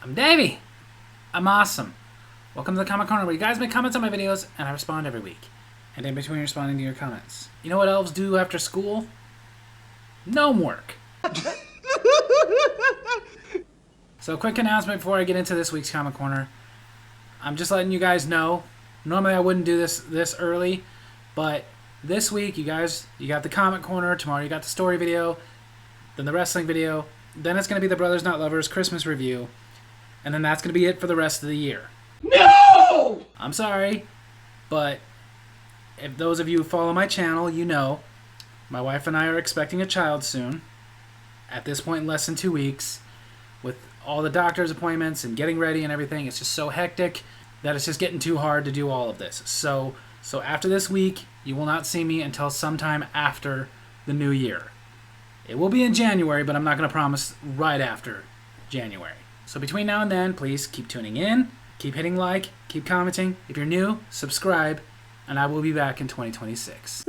I'm Davey. I'm awesome. Welcome to the Comment Corner, where you guys make comments on my videos, and I respond every week. And in between responding to your comments, you know what elves do after school? Gnome work. So, quick announcement before I get into this week's Comment Corner. I'm just letting you guys know. Normally I wouldn't do this early, but this week you got the Comment Corner. Tomorrow you got the story video, then the wrestling video. Then it's going to be the Brothers Not Lovers Christmas review. And then that's going to be it for the rest of the year. No! I'm sorry, but if those of you who follow my channel, you know my wife and I are expecting a child soon. At this point in less than 2 weeks. With all the doctor's appointments and getting ready and everything, it's just so hectic that it's just getting too hard to do all of this. So after this week, you will not see me until sometime after the new year. It will be in January, but I'm not going to promise right after January. So between now and then, please keep tuning in, keep hitting like, keep commenting. If you're new, subscribe, and I will be back in 2026.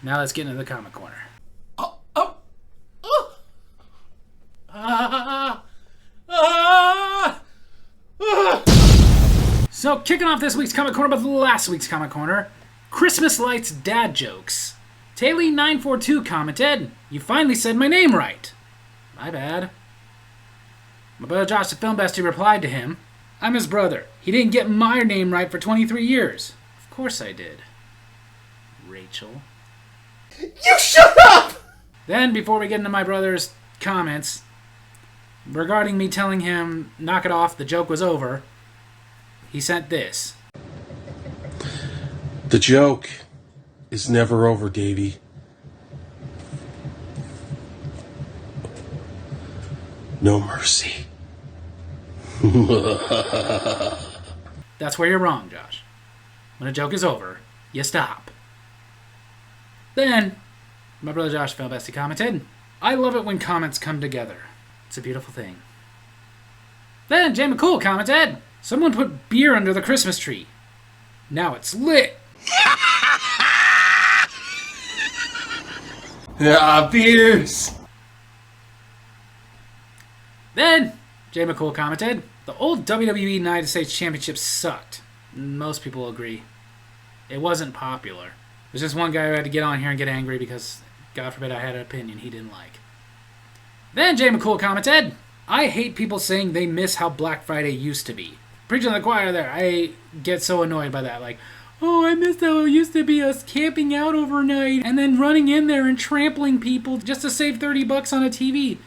Now let's get into the Comment Corner. So, kicking off this week's Comment Corner with last week's Comment Corner, Christmas Lights Dad Jokes. Tayley942 commented, "You finally said my name right." My bad. My brother Josh the Film Bestie replied to him, "I'm his brother. He didn't get my name right for 23 years. Of course I did. Rachel. You shut up! Then, before we get into my brother's comments, regarding me telling him, knock it off, the joke was over, he sent this. The joke is never over, Davey. No mercy. That's where you're wrong, Josh. When a joke is over, you stop. Then, my brother Josh Film Bestie commented, "I love it when comments come together. It's a beautiful thing." Then Jay McCool commented, "Someone put beer under the Christmas tree. Now it's lit." Beers! Then Jay McCool commented, "The old WWE United States Championship sucked." Most people agree. It wasn't popular. There's just one guy who had to get on here and get angry because, God forbid, I had an opinion he didn't like. Then Jay McCool commented, "I hate people saying they miss how Black Friday used to be." Preaching to the choir there. I get so annoyed by that. Like, oh, I miss how it used to be us camping out overnight and then running in there and trampling people just to save $30 on a TV.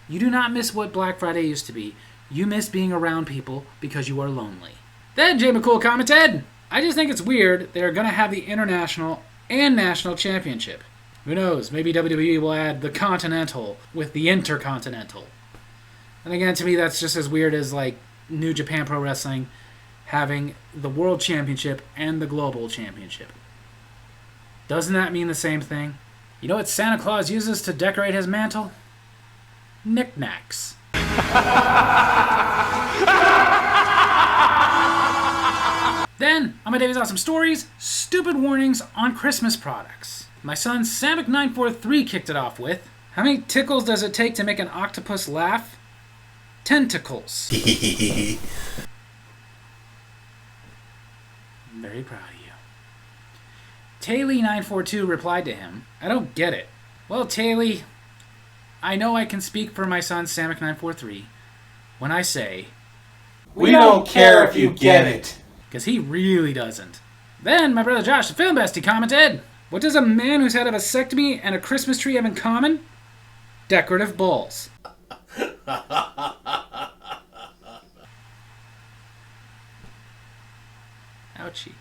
You do not miss what Black Friday used to be. You miss being around people because you are lonely. Then Jay McCool commented, "I just think it's weird they're going to have the International and National Championship. Who knows, maybe WWE will add the Continental with the Intercontinental." And again, to me, that's just as weird as like New Japan Pro Wrestling having the World Championship and the Global Championship. Doesn't that mean the same thing? You know what Santa Claus uses to decorate his mantle? Knickknacks. Then, on my Davy's Awesome Stories, stupid warnings on Christmas products. My son Samick943 kicked it off with, "How many tickles does it take to make an octopus laugh? Tentacles." I'm very proud of you. Tayley942 replied to him, "I don't get it." Well, Tayley, I know I can speak for my son Samick943 when I say, We don't care if you get it. because he really doesn't. Then my brother Josh, the Film Bestie, commented, "What does a man who's had a vasectomy and a Christmas tree have in common? Decorative balls." Ouchie.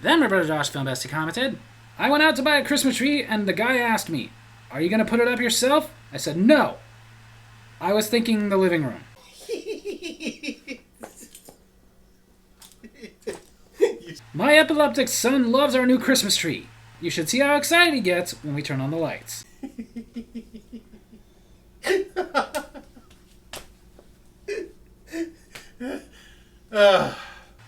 Then my brother Josh, Film Bestie, commented, "I went out to buy a Christmas tree and the guy asked me, 'Are you going to put it up yourself?' I said, 'No. I was thinking the living room.'" My epileptic son loves our new Christmas tree. You should see how excited he gets when we turn on the lights.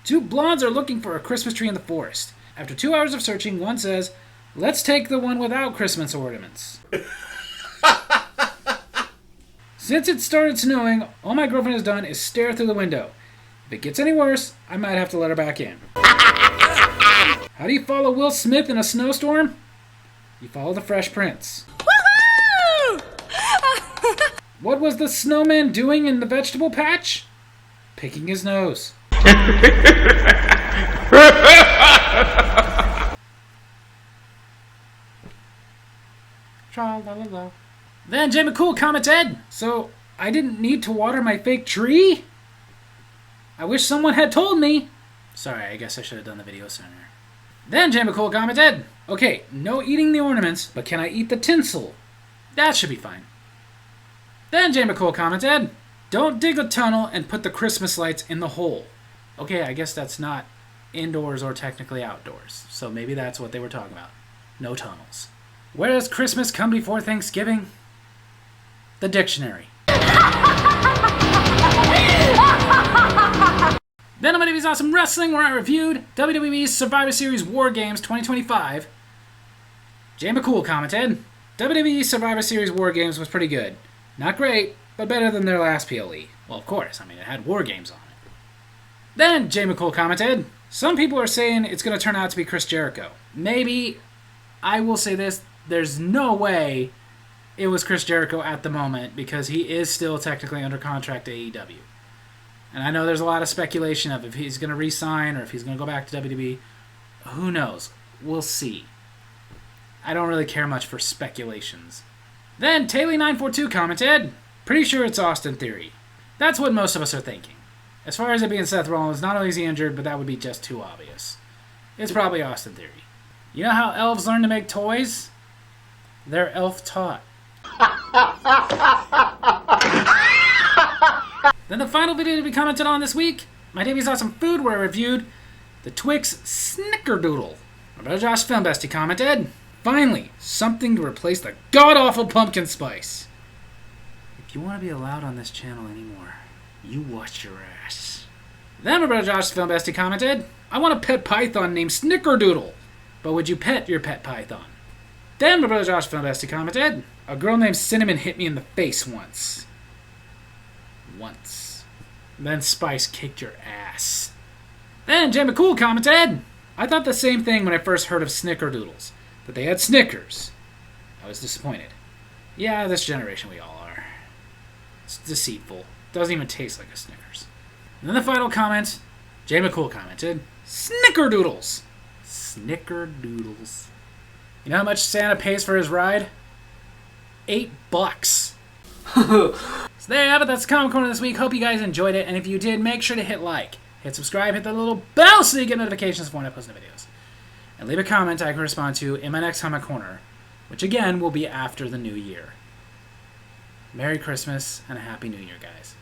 Two blondes are looking for a Christmas tree in the forest. After 2 hours of searching, one says, "Let's take the one without Christmas ornaments." Since it started snowing, all my girlfriend has done is stare through the window. If it gets any worse, I might have to let her back in. How do you follow Will Smith in a snowstorm? You follow the Fresh Prince. Woohoo! What was the snowman doing in the vegetable patch? Picking his nose. Tra-la-la-la. Then Jay McCool commented, so I didn't need to water my fake tree? I wish someone had told me. Sorry, I guess I should have done the video sooner. Then Jay McCool commented, okay, no eating the ornaments, but can I eat the tinsel? That should be fine. Then Jay McCool commented, don't dig a tunnel and put the Christmas lights in the hole. Okay, I guess that's not indoors or technically outdoors, so maybe that's what they were talking about. No tunnels. Where does Christmas come before Thanksgiving? The dictionary. Then on my Davy's Awesome Wrestling, where I reviewed WWE's Survivor Series War Games 2025, Jay McCool commented, WWE Survivor Series War Games was pretty good. Not great, but better than their last PLE. Well, of course, I mean, it had War Games on it. Then Jay McCool commented, some people are saying it's going to turn out to be Chris Jericho. Maybe. I will say this, there's no way it was Chris Jericho at the moment because he is still technically under contract to AEW. And I know there's a lot of speculation of if he's going to re-sign or if he's going to go back to WWE. Who knows? We'll see. I don't really care much for speculations. Then Taylor942 commented, pretty sure it's Austin Theory. That's what most of us are thinking. As far as it being Seth Rollins, not only is he injured, but that would be just too obvious. It's probably Austin Theory. You know how elves learn to make toys? They're elf-taught. Then the final video to be commented on this week, my Davy's Awesome Food, where I reviewed the Twix Snickerdoodle. My brother Josh Filmbestie commented, finally, something to replace the god-awful pumpkin spice. If you want to be allowed on this channel anymore, you watch your ass. Then my brother Josh Filmbestie commented, I want a pet python named Snickerdoodle, but would you pet your pet python? Then my brother Josh Filmbestie commented, a girl named Cinnamon hit me in the face once. Then Spice kicked your ass. Then Jay McCool commented, I thought the same thing when I first heard of Snickerdoodles, that they had Snickers. I was disappointed. Yeah, this generation we all are. It's deceitful. Doesn't even taste like a Snickers. And then the final comment, Jay McCool commented, Snickerdoodles. Snickerdoodles. You know how much Santa pays for his ride? $8. So there you have it. That's Comic Corner this week. Hope you guys enjoyed it. And if you did, make sure to hit like, hit subscribe, hit the little bell so you get notifications for when I post new videos. And leave a comment I can respond to in my next Comic Corner, which again will be after the new year. Merry Christmas and a Happy New Year, guys.